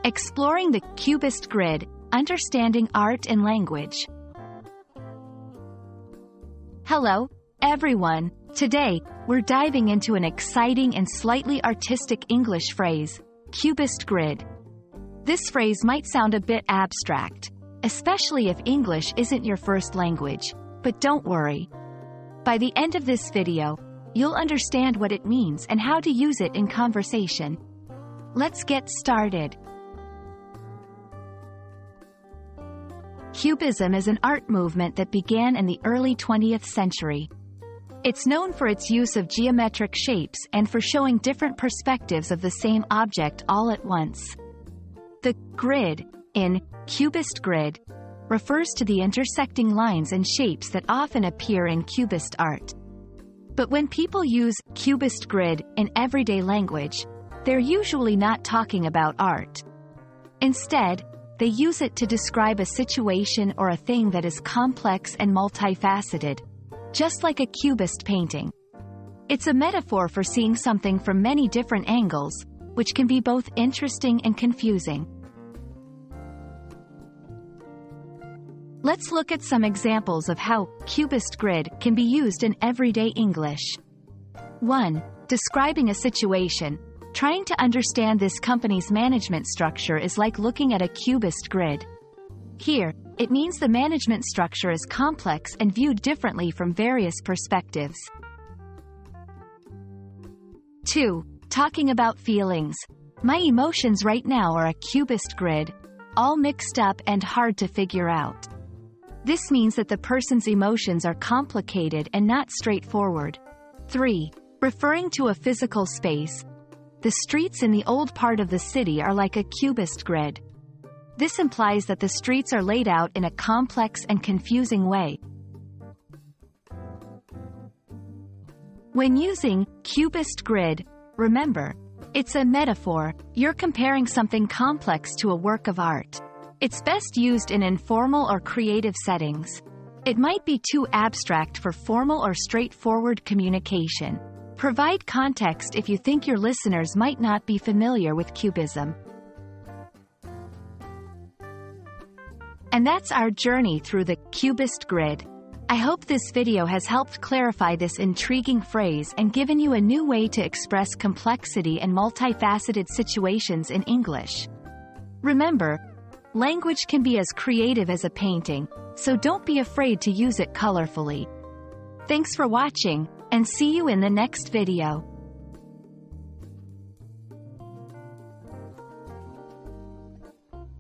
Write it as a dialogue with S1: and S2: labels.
S1: Exploring the Cubist grid, understanding art and language. Hello, everyone. Today, we're diving into an exciting and slightly artistic English phrase, Cubist grid. This phrase might sound a bit abstract, especially if English isn't your first language, but don't worry. By the end of this video, you'll understand what it means and how to use it in conversation. Let's get started. Cubism is an art movement that began in the early 20th century. It's known for its use of geometric shapes and for showing different perspectives of the same object all at once. The grid, in Cubist grid, refers to the intersecting lines and shapes that often appear in Cubist art. But when people use Cubist grid in everyday language, they're usually not talking about art. Instead, they use it to describe a situation or a thing that is complex and multifaceted, just like a Cubist painting. It's a metaphor for seeing something from many different angles, which can be both interesting and confusing. Let's look at some examples of how Cubist grid can be used in everyday English. 1. Describing a situation. Trying to understand this company's management structure is like looking at a Cubist grid. Here, it means the management structure is complex and viewed differently from various perspectives. 2. Talking about feelings. My emotions right now are a Cubist grid, all mixed up and hard to figure out. This means that the person's emotions are complicated and not straightforward. 3. Referring to a physical space. The streets in the old part of the city are like a Cubist grid. This implies that the streets are laid out in a complex and confusing way. When using Cubist grid, remember, it's a metaphor. You're comparing something complex to a work of art. It's best used in informal or creative settings. It might be too abstract for formal or straightforward communication. Provide context if you think your listeners might not be familiar with Cubism. And that's our journey through the Cubist grid. I hope this video has helped clarify this intriguing phrase and given you a new way to express complexity and multifaceted situations in English. Remember, language can be as creative as a painting, so don't be afraid to use it colorfully. Thanks for watching, and see you in the next video.